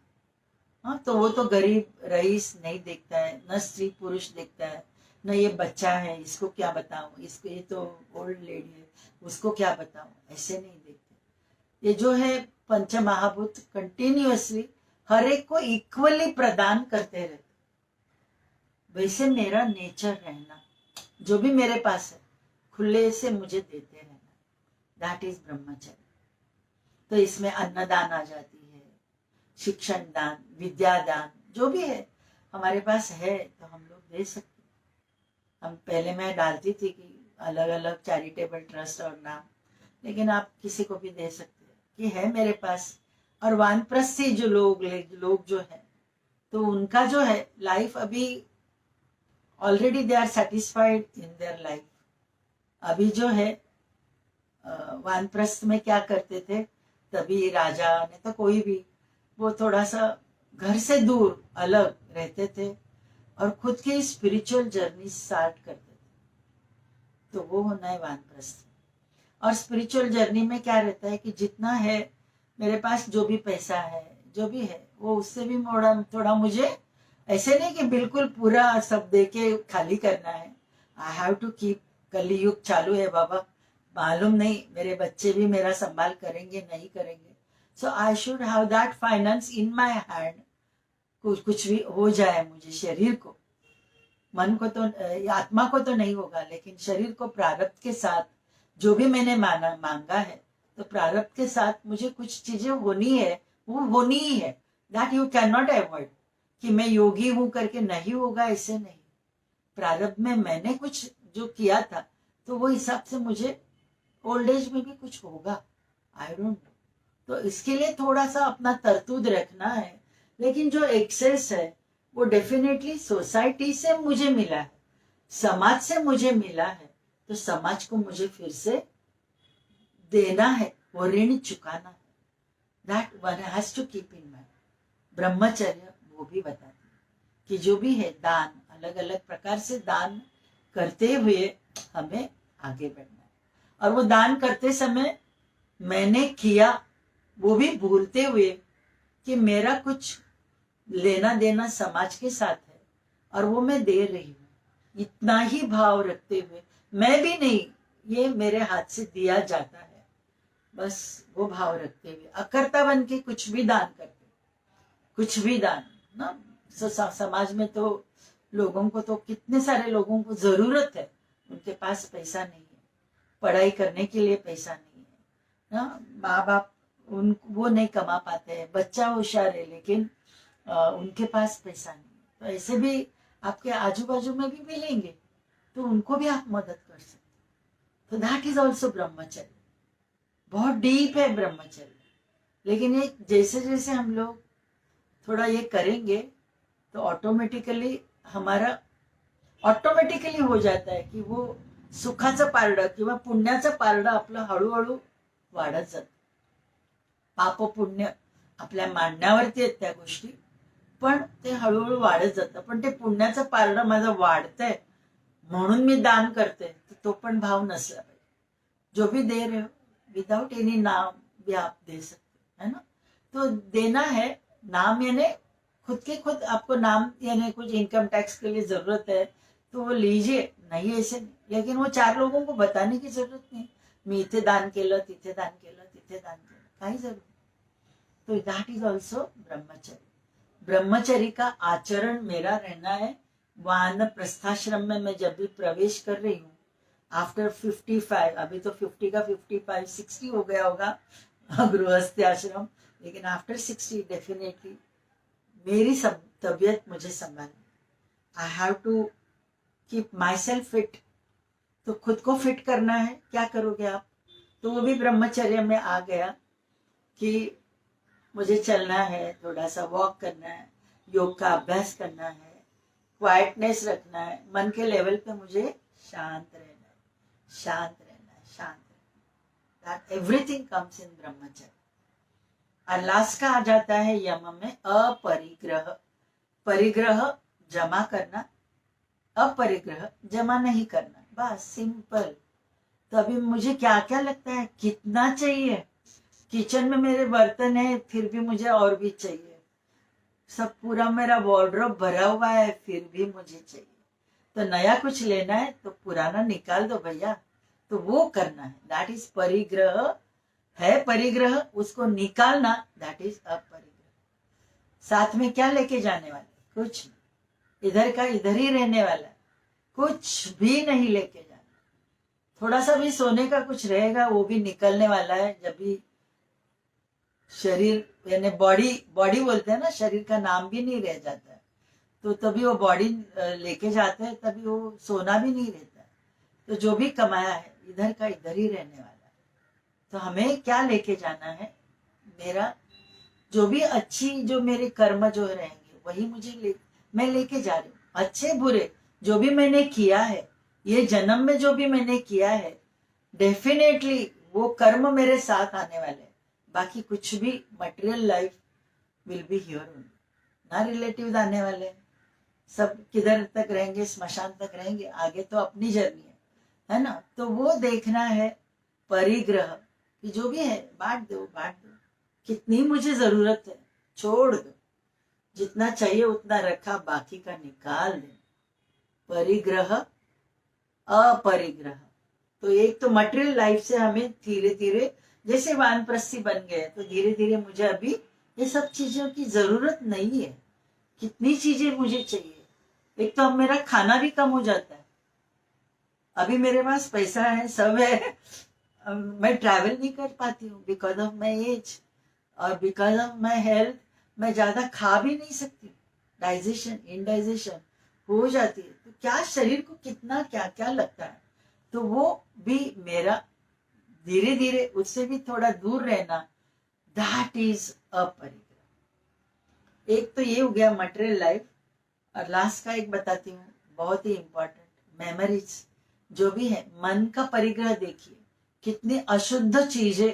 हाँ, तो वो तो गरीब रईस नहीं देखता है, न स्त्री पुरुष देखता है, न ये बच्चा है इसको क्या बताऊं, इसको ये तो ओल्ड लेडी है उसको क्या बताऊं, ऐसे नहीं देखते। ये जो है पंच महाभूत कंटिन्यूअसली हर एक को इक्वली प्रदान करते रहते, वैसे मेरा नेचर रहना, जो भी मेरे पास है खुले से मुझे देते रहना, दैट इज ब्रह्मचर्य। तो इसमें अन्नदान आ जाती है, शिक्षण दान, विद्या दान, जो भी है हमारे पास है तो हम लोग दे सकते। हम पहले मैं डालती थी कि अलग अलग चैरिटेबल ट्रस्ट और नाम, लेकिन आप किसी को भी दे सकते हैं कि है मेरे पास। और वानप्रस्थी जो लोग जो है तो उनका जो है लाइफ अभी already they are satisfied in their life. अभी जो है वानप्रस्थ में क्या करते थे, तभी राजा ने तो कोई भी वो थोड़ा सा घर से दूर अलग रहते थे और खुद की स्पिरिचुअल जर्नी स्टार्ट करते थे। तो वो होना है वानप्रस्थ। और स्पिरिचुअल जर्नी में क्या रहता है कि जितना है मेरे पास, जो भी पैसा है जो भी है वो उससे भी थोड़ा मुझे, ऐसे नहीं कि बिल्कुल पूरा सब दे के खाली करना है। आई हैव टू कीप, कली युग चालू है बाबा, मालूम नहीं मेरे बच्चे भी मेरा संभाल करेंगे नहीं करेंगे। So I should have that finance in my hand. कुछ भी हो जाए मुझे, शरीर को, मन को तो, आत्मा को तो नहीं होगा, लेकिन शरीर को प्रारब्ध के साथ जो भी मैंने मांगा है, तो प्रारब्ध के साथ मुझे कुछ चीजें होनी है, वो होनी ही है। That you can not avoid कि मैं योगी हूं करके नहीं होगा, ऐसे नहीं। प्रारब्ध में मैंने कुछ जो किया था तो वो हिसाब से मुझे ओल्ड एज में भी कुछ होगा, आई डोंट नो। तो इसके लिए थोड़ा सा अपना तरतूद रखना है। लेकिन जो एक्सेस है वो डेफिनेटली सोसाइटी से मुझे मिला है, समाज से मुझे मिला है, तो समाज को मुझे फिर से देना है, वो ऋण चुकाना है। That one has to keep in mind. ब्रह्मचर्य वो भी बताती है कि जो भी है दान, अलग अलग प्रकार से दान करते हुए हमें आगे बढ़ना है। और वो दान करते समय मैंने किया वो भी भूलते हुए कि मेरा कुछ लेना देना समाज के साथ है और वो मैं दे रही हूँ, इतना ही भाव रखते हुए, मैं भी नहीं, ये मेरे हाथ से दिया जाता है, बस वो भाव रखते हुए अकर्ता बन के कुछ भी दान करते, कुछ भी दान ना। समाज में तो लोगों को तो, कितने सारे लोगों को जरूरत है, उनके पास पैसा नहीं है, पढ़ाई करने के लिए पैसा नहीं है ना, माँ बाप वो नहीं कमा पाते हैं, बच्चा होशियार है लेकिन उनके पास पैसा नहीं है, तो ऐसे भी आपके आजू बाजू में भी मिलेंगे, तो उनको भी आप मदद कर सकते। तो दैट इज ऑल्सो ब्रह्मचर्य। बहुत डीप है ब्रह्मचर्य, लेकिन ये जैसे जैसे हम लोग थोड़ा ये करेंगे तो ऑटोमेटिकली हमारा ऑटोमॅटिकली हो जाता है की वो सुखाचं पारडं किंवा पुण्याचं पारडं आपलं हळूहळू वाढत जातं. पाप पुण्य आपल्या मांडण्यावरती आहेत त्या गोष्टी, पण ते हळूहळू वाढत जातं. पण ते पुण्याचं पारडं माझं वाढतंय म्हणून मी दान करते, तो पण भाव नसला पाहिजे. जो भी दे रहे हो विदाउट एनी नाम भी आप दे सकते है ना. तो देना है नाम, यानी खुद के खुद आपको नाम, यानी कुछ इनकम टैक्स के लिए जरूरत है तो वो लीजिए, नहीं ऐसे नहीं. लेकिन वो 4 लोगों को बताने की जरूरत नहीं, मी इथे दान केलं, तिथे दान केलं, तिथे दान केलं, काही जरूरत. तो दैट इज ऑल्सो ब्रह्मचर्य. ब्रह्मचर्य का आचरण मेरा रहना है. वान प्रस्थाश्रम में मैं जब भी प्रवेश कर रही हूँ आफ्टर 55, अभी तो 50 का 55 60 हो गया होगा गृहस्थी आश्रम, लेकिन आफ्टर 60 डेफिनेटली मेरी सब तबीयत मुझे संभालनी. I have to keep myself fit. तो खुद को फिट करना है, क्या करोगे आप? तो वो भी ब्रह्मचर्य में आ गया कि मुझे चलना है, थोड़ा सा वॉक करना है, योग का अभ्यास करना है, क्वाइटनेस रखना है, मन के लेवल पे मुझे शांत रहना है, शांत रहना है, शांत रहना है. एवरीथिंग कम्स इन ब्रह्मचर्य. और लास्ट का आ जाता है यम में अपरिग्रह. परिग्रह जमा करना, अपरिग्रह जमा नहीं करना, बस सिंपल. तो अभी मुझे क्या क्या लगता है, कितना चाहिए. किचन में मेरे बर्तन है फिर भी मुझे और भी चाहिए. सब पूरा मेरा वार्डरोब भरा हुआ है फिर भी मुझे चाहिए. तो नया कुछ लेना है तो पुराना निकाल दो भैया. तो वो करना है, दैट इज परिग्रह. है परिग्रह, उसको निकालना, दैट इज अपरिग्रह. साथ में क्या लेके जाने वाले, कुछ नहीं. इधर का इधर ही रहने वाला, कुछ भी नहीं लेके जाना. थोड़ा सा भी सोने का कुछ रहेगा वो भी निकलने वाला है. जब भी शरीर यानी बॉडी बोलते हैं ना, शरीर का नाम भी नहीं रह जाता है, तो तभी वो बॉडी लेके जाते हैं, तभी वो सोना भी नहीं रहता है. तो जो भी कमाया है इधर का इधर ही रहने वाला है. तो हमें क्या लेके जाना है, मेरा जो भी अच्छी जो मेरे कर्म जो रहेंगे वही मुझे मैं लेके जा रही हूँ. अच्छे बुरे जो भी मैंने किया है, ये जन्म में जो भी मैंने किया है, डेफिनेटली वो कर्म मेरे साथ आने वाले हैं. बाकी कुछ भी material life will be here only. ना रिलेटिव आने वाले, सब किधर तक रहेंगे, स्मशान तक रहेंगे. आगे तो अपनी जर्नी है ना. तो वो देखना है परिग्रह कि जो भी है बांट दो, बांट दो. कितनी मुझे जरूरत है छोड़ दो, जितना चाहिए उतना रखा, बाकी का निकाल दे. परिग्रह अपरिग्रह. तो एक तो मटेरियल लाइफ से हमें धीरे धीरे, जैसे वानप्रस्थी बन गए तो धीरे धीरे मुझे अभी ये सब चीजों की जरूरत नहीं है. कितनी चीजें मुझे चाहिए. एक तो अब मेरा खाना भी कम हो जाता है. अभी मेरे पास पैसा है, सब है, मैं ट्रैवल नहीं कर पाती हूँ बिकॉज ऑफ माई एज और बिकॉज ऑफ माई हेल्थ. मैं ज्यादा खा भी नहीं सकती, डाइजेशन इनडाइजेशन हो जाती है. तो क्या शरीर को कितना क्या क्या लगता है. तो वो भी मेरा धीरे धीरे उससे भी थोड़ा दूर रहना, दैट इज अपरिग्रह. एक तो ये हो गया मटेरियल लाइफ. और लास्ट का एक बताती हूँ, बहुत ही इंपॉर्टेंट, मेमोरीज जो भी है. मन का परिग्रह देखिए, कितनी अशुद्ध चीजें,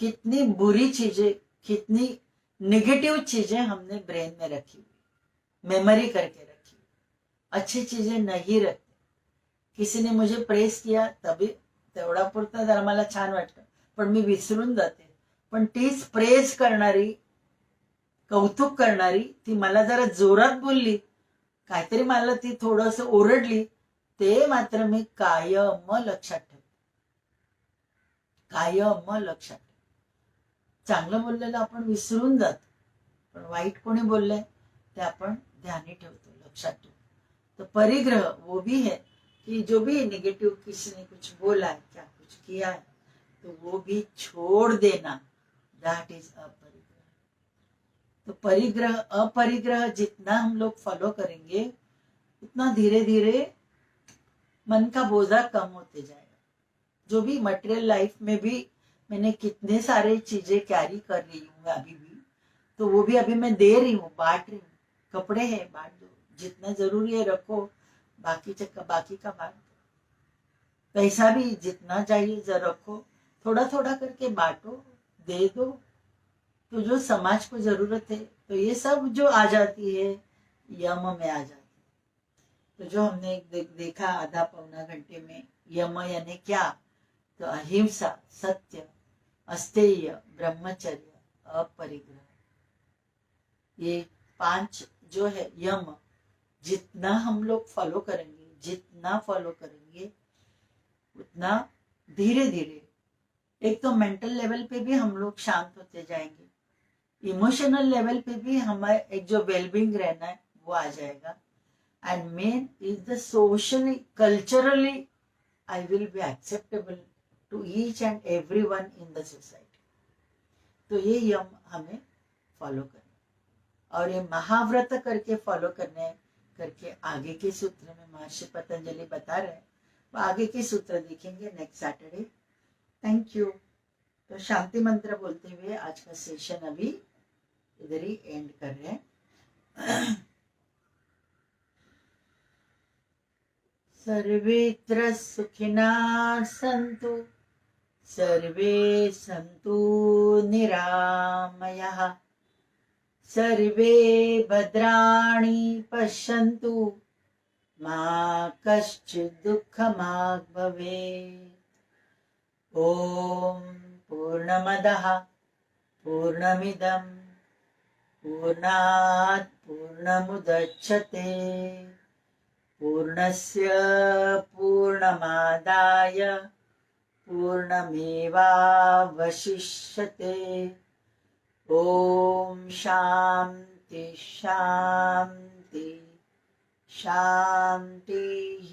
कितनी बुरी चीजें, कितनी नेगेटिव चीजें हमने ब्रेन में रखी हुई, मेमोरी करके रखी. अच्छी चीजें नहीं रखते. किसी ने मुझे प्रेस किया तभी तेवढा पुरता जरा मला छान वाटतं, पण मी विसरून जाते. पण तीच प्रेस करणारी, कौतुक करणारी, ती मला जरा जोरात बोलली, काहीतरी मला ती थोडंसं ओरडली, ते मात्र मी कायम लक्षात ठेवते, कायम लक्षात ठेवते. चांगलं बोललेलं आपण विसरून जातो, पण वाईट कोणी बोललंय ते आपण ध्यानी ठेवतो, लक्षात ठेवतो. तो परिग्रह वो भी है कि जो भी नेगेटिव किसी ने कुछ बोला है, क्या कुछ किया है, तो वो भी छोड़ देना, दैट इज अपरिग्रह। तो परिग्रह अपरिग्रह जितना हम लोग फॉलो करेंगे उतना धीरे धीरे मन का बोझा कम होते जाएगा। जो भी मटेरियल लाइफ में भी मैंने कितने सारे चीजें कैरी कर रही हूँ अभी भी, तो वो भी अभी मैं दे रही हूँ, बांट रही हूँ। कपड़े हैं बांट दो, जितना जरूरी है रखो, बाकी का बांट दो। पैसा भी जितना चाहिए जरा रखो, थोड़ा थोड़ा करके बांटो, दे दो। तो जो समाज को जरूरत है, तो ये सब जो आ जाती है यम में आ जाती है। तो जो हमने देखा आधा पौना घंटे में, यम यानी क्या, तो अहिंसा, सत्य, अस्तेय, ब्रह्मचर्य, अपरिग्रह, ये 5 जो है यम, जितना हम लोग फॉलो करेंगे, जितना फॉलो करेंगे उतना धीरे धीरे एक तो मेंटल लेवल पे भी हम लोग शांत होते जाएंगे, इमोशनल लेवल पे भी हमारे एक जो वेलबींग रहना है वो आ जाएगा, and main is the socially culturally I will be acceptable to each and every one in the society. तो ये यम हमें फॉलो करना, और ये महाव्रत करके फॉलो करने करके आगे के सूत्र में महर्षि पतंजलि बता रहे हैं, वो आगे के सूत्र देखेंगे नेक्स्ट सैटरडे। Thank you. तो शांति मंत्र बोलते हुए आज का सेशन अभी इधर ही एंड कर रहे हैं। सर्वेत्र सुखिनः सन्तु, सर्वे सन्तु निरामयाः, सर्वे भद्राणि पश्यन्तु, मा कश्चित् दुःखमाप् भवेत्। ॐ पूर्णमदः पूर्णमिदं पूर्णात् पूर्णमुदच्यते, पूर्णस्य पूर्णमादाय पूर्णमेवावशिष्यते। ॐ शान्ति शान्ति शान्तिः।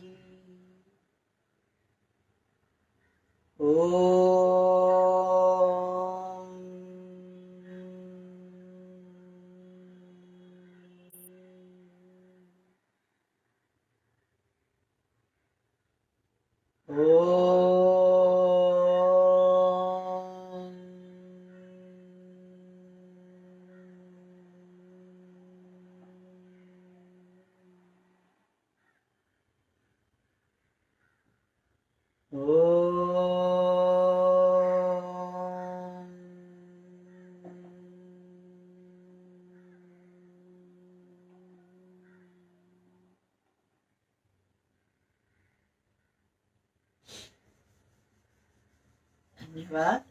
धन्यवाद।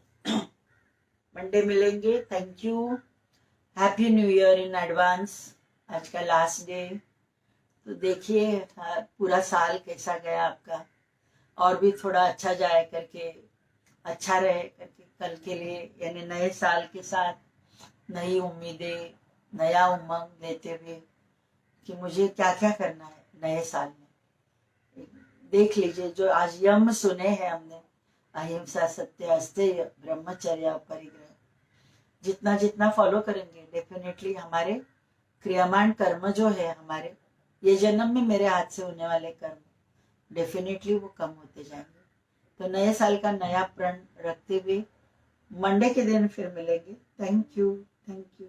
मंडे मिलेंगे। Thank you. Happy new year in advance. आज का लास्ट डे, तो देखिए पूरा साल कैसा गया आपका, और भी थोड़ा अच्छा जाए करके, अच्छा रहे करके कल के लिए, यानी नए साल के साथ नई उम्मीदें, नया उमंग लेते हुए कि मुझे क्या क्या करना है नए साल में। देख लीजिए जो आज यम सुने हैं हमने, अहिंसा, सत्य, अस्तेय, ब्रह्मचर्य, परिग्रह, जितना जितना फॉलो करेंगे डेफिनेटली हमारे क्रियामान कर्म जो है हमारे ये जन्म में मेरे हाथ से होने वाले कर्म डेफिनेटली वो कम होते जाएंगे। तो नए साल का नया प्रण रखते हुए मंडे के दिन फिर मिलेंगे। Thank you. Thank you.